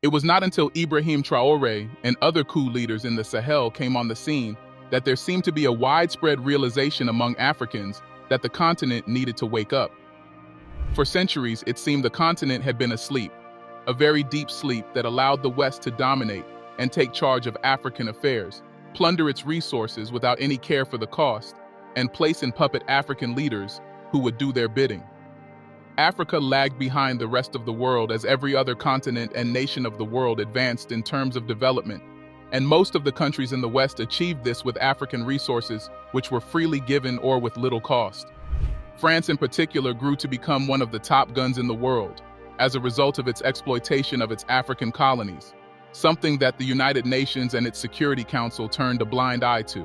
It was not until Ibrahim Traore and other coup leaders in the Sahel came on the scene that there seemed to be a widespread realization among Africans that the continent needed to wake up. For centuries, it seemed the continent had been asleep, a very deep sleep that allowed the West to dominate and take charge of African affairs, plunder its resources without any care for the cost, and place in puppet African leaders who would do their bidding. Africa lagged behind the rest of the world as every other continent and nation of the world advanced in terms of development, and most of the countries in the West achieved this with African resources which were freely given or with little cost. France in particular grew to become one of the top guns in the world as a result of its exploitation of its African colonies, something that the United Nations and its Security Council turned a blind eye to.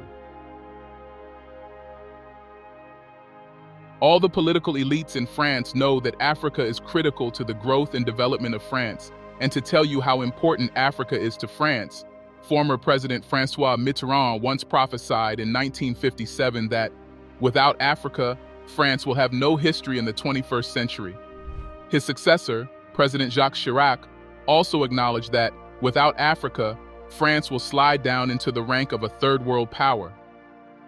All the political elites in France know that Africa is critical to the growth and development of France, and to tell you how important Africa is to France, former President François Mitterrand once prophesied in 1957 that, without Africa, France will have no history in the 21st century. His successor, President Jacques Chirac, also acknowledged that, without Africa, France will slide down into the rank of a third world power.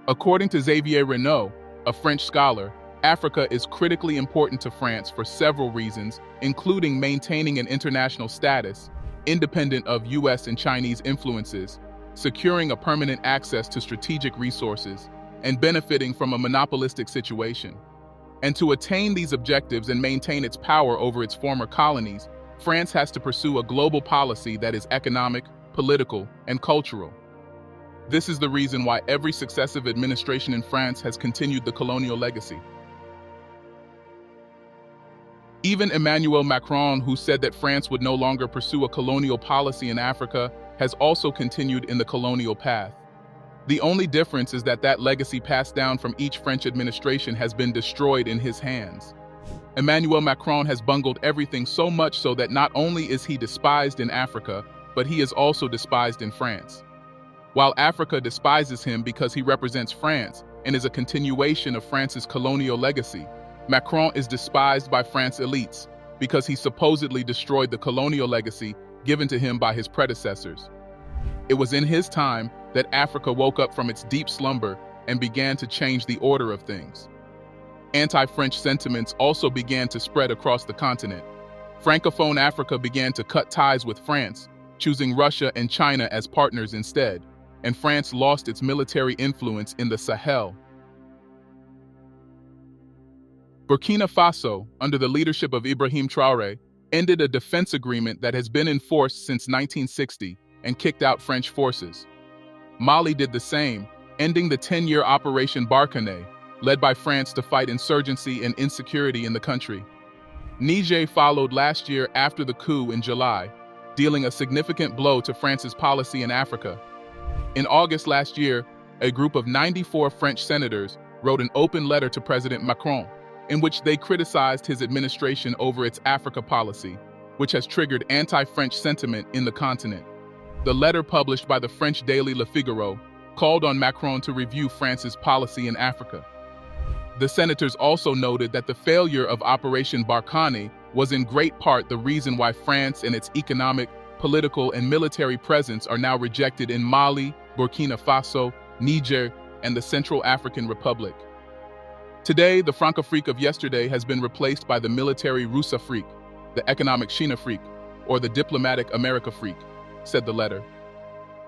According to Xavier Renaud, a French scholar, Africa is critically important to France for several reasons, including maintaining an international status, independent of US and Chinese influences, securing a permanent access to strategic resources, and benefiting from a monopolistic situation. And to attain these objectives and maintain its power over its former colonies, France has to pursue a global policy that is economic, political, and cultural. This is the reason why every successive administration in France has continued the colonial legacy. Even Emmanuel Macron, who said that France would no longer pursue a colonial policy in Africa, has also continued in the colonial path. The only difference is that that legacy passed down from each French administration has been destroyed in his hands. Emmanuel Macron has bungled everything so much so that not only is he despised in Africa, but he is also despised in France. While Africa despises him because he represents France and is a continuation of France's colonial legacy, Macron is despised by France elites because he supposedly destroyed the colonial legacy given to him by his predecessors. It was in his time that Africa woke up from its deep slumber and began to change the order of things. Anti-French sentiments also began to spread across the continent. Francophone Africa began to cut ties with France, choosing Russia and China as partners instead, and France lost its military influence in the Sahel. Burkina Faso, under the leadership of Ibrahim Traore, ended a defense agreement that has been in force since 1960 and kicked out French forces. Mali did the same, ending the 10-year Operation Barkhane, led by France to fight insurgency and insecurity in the country. Niger followed last year after the coup in July, dealing a significant blow to France's policy in Africa. In August last year, a group of 94 French senators wrote an open letter to President Macron, in which they criticized his administration over its Africa policy, which has triggered anti-French sentiment in the continent. The letter, published by the French daily Le Figaro, called on Macron to review France's policy in Africa. The senators also noted that the failure of Operation Barkhane was in great part the reason why France and its economic, political, and military presence are now rejected in Mali, Burkina Faso, Niger, and the Central African Republic. Today, the Francafrique of yesterday has been replaced by the military Russafrique, the economic Chinafrique, or the diplomatic Americafrique, said the letter.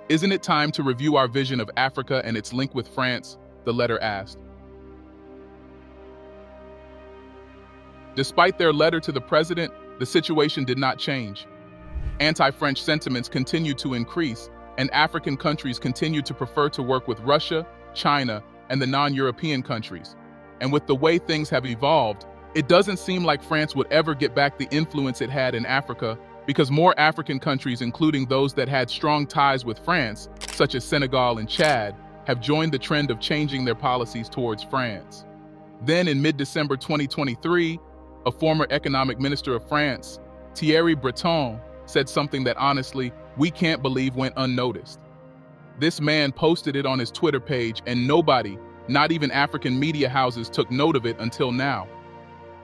Isn't it time to review our vision of Africa and its link with France? The letter asked. Despite their letter to the president, the situation did not change. Anti-French sentiments continued to increase, and African countries continued to prefer to work with Russia, China, and the non-European countries. And with the way things have evolved, it doesn't seem like France would ever get back the influence it had in Africa, because more African countries, including those that had strong ties with France, such as Senegal and Chad, have joined the trend of changing their policies towards France. Then in mid-December 2023, a former economic minister of France, Thierry Breton, said something that honestly, we can't believe went unnoticed. This man posted it on his Twitter page and nobody, not even African media houses, took note of it until now.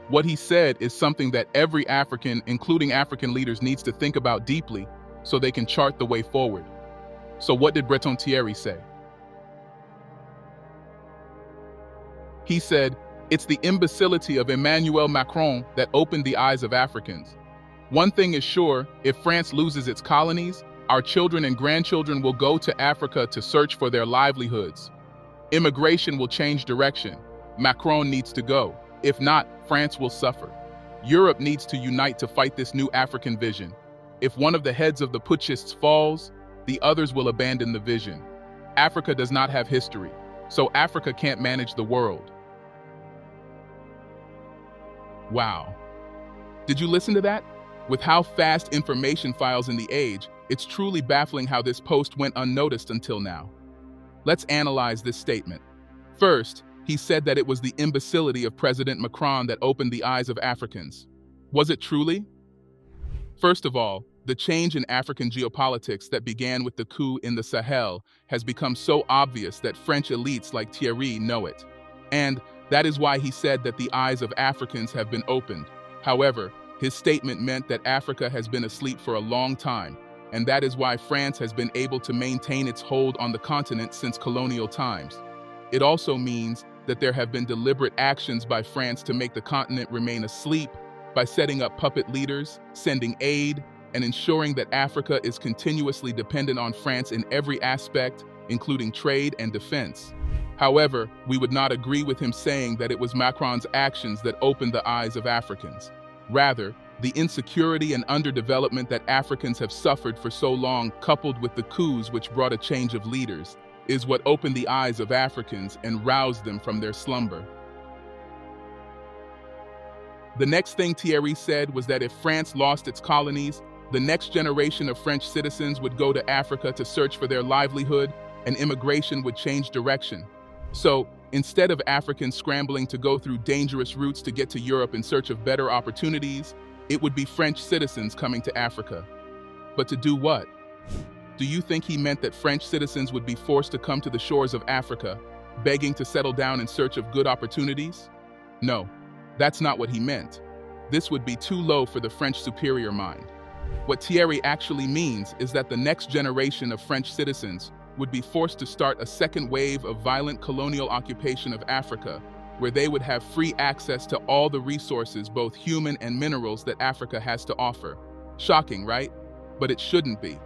What he said is something that every African, including African leaders, needs to think about deeply so they can chart the way forward. So what did Breton Thierry say? He said, "It's the imbecility of Emmanuel Macron that opened the eyes of Africans. One thing is sure, if France loses its colonies, our children and grandchildren will go to Africa to search for their livelihoods. Immigration will change direction. Macron needs to go. If not, France will suffer. Europe needs to unite to fight this new African vision. If one of the heads of the putschists falls, the others will abandon the vision. Africa does not have history, so Africa can't manage the world." Wow. Did you listen to that? With how fast information files in the age, it's truly baffling how this post went unnoticed until now. Let's analyze this statement. First, he said that it was the imbecility of President Macron that opened the eyes of Africans. Was it truly? First of all, the change in African geopolitics that began with the coup in the Sahel has become so obvious that French elites like Thierry know it. And that is why he said that the eyes of Africans have been opened. However, his statement meant that Africa has been asleep for a long time, and that is why France has been able to maintain its hold on the continent since colonial times. It also means that there have been deliberate actions by France to make the continent remain asleep by setting up puppet leaders, sending aid, and ensuring that Africa is continuously dependent on France in every aspect, including trade and defense. However, we would not agree with him saying that it was Macron's actions that opened the eyes of Africans. Rather, the insecurity and underdevelopment that Africans have suffered for so long, coupled with the coups which brought a change of leaders, is what opened the eyes of Africans and roused them from their slumber. The next thing Thierry said was that if France lost its colonies, the next generation of French citizens would go to Africa to search for their livelihood, and immigration would change direction. So, instead of Africans scrambling to go through dangerous routes to get to Europe in search of better opportunities, it would be French citizens coming to Africa. But to do what? Do you think he meant that French citizens would be forced to come to the shores of Africa, begging to settle down in search of good opportunities? No, that's not what he meant. This would be too low for the French superior mind. What Thierry actually means is that the next generation of French citizens would be forced to start a second wave of violent colonial occupation of Africa, where they would have free access to all the resources, both human and minerals, that Africa has to offer. Shocking, right? But it shouldn't be.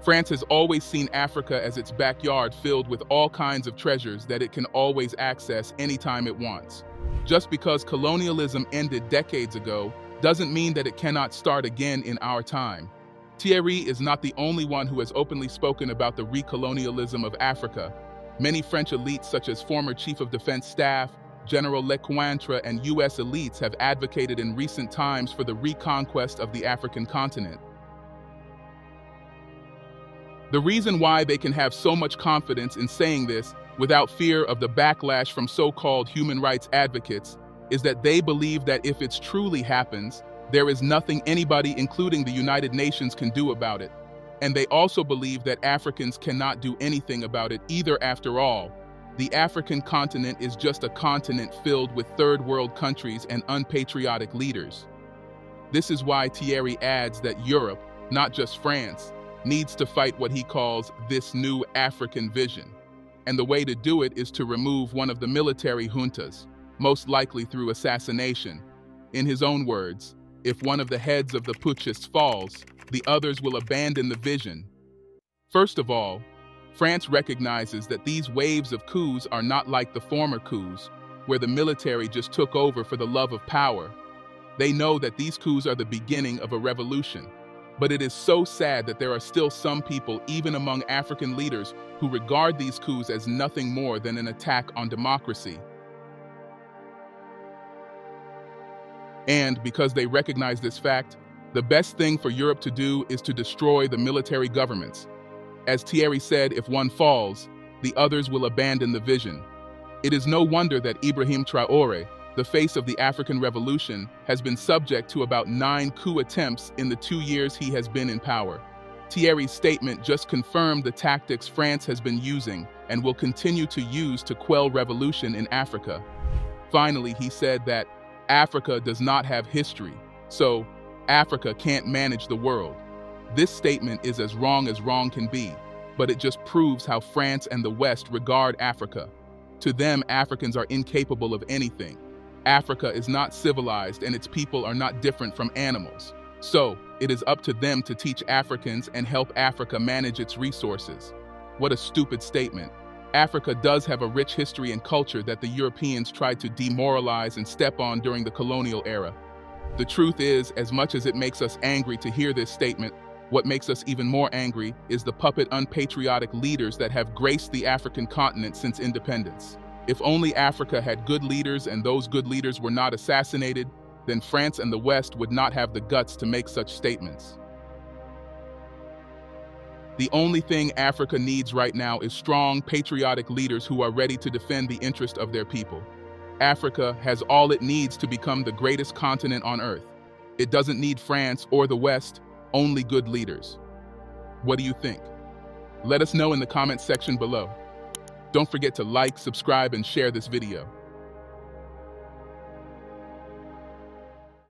France has always seen Africa as its backyard filled with all kinds of treasures that it can always access anytime it wants. Just because colonialism ended decades ago doesn't mean that it cannot start again in our time. Thierry is not the only one who has openly spoken about the recolonialism of Africa. Many French elites, such as former Chief of Defense Staff, General Lecointre, and US elites have advocated in recent times for the reconquest of the African continent. The reason why they can have so much confidence in saying this without fear of the backlash from so-called human rights advocates is that they believe that if it truly happens, there is nothing anybody, including the United Nations, can do about it. And they also believe that Africans cannot do anything about it either. After all, the African continent is just a continent filled with third world countries and unpatriotic leaders. This is why Thierry adds that Europe, not just France, needs to fight what he calls this new African vision. And the way to do it is to remove one of the military juntas, most likely through assassination. In his own words, if one of the heads of the putschists falls, the others will abandon the vision. First of all, France recognizes that these waves of coups are not like the former coups, where the military just took over for the love of power. They know that these coups are the beginning of a revolution. But it is so sad that there are still some people, even among African leaders, who regard these coups as nothing more than an attack on democracy. And because they recognize this fact, the best thing for Europe to do is to destroy the military governments. As Thierry said, if one falls, the others will abandon the vision. It is no wonder that Ibrahim Traore, the face of the African Revolution, has been subject to about 9 coup attempts in the 2 years he has been in power. Thierry's statement just confirmed the tactics France has been using and will continue to use to quell revolution in Africa. Finally, he said that Africa does not have history, so Africa can't manage the world. This statement is as wrong can be, but it just proves how France and the West regard Africa. To them, Africans are incapable of anything. Africa is not civilized and its people are not different from animals. So, it is up to them to teach Africans and help Africa manage its resources. What a stupid statement. Africa does have a rich history and culture that the Europeans tried to demoralize and step on during the colonial era. The truth is, as much as it makes us angry to hear this statement, what makes us even more angry is the puppet unpatriotic leaders that have graced the African continent since independence. If only Africa had good leaders and those good leaders were not assassinated, then France and the West would not have the guts to make such statements. The only thing Africa needs right now is strong, patriotic leaders who are ready to defend the interest of their people. Africa has all it needs to become the greatest continent on Earth. It doesn't need France or the West, only good leaders. What do you think? Let us know in the comments section below. Don't forget to like, subscribe, and share this video.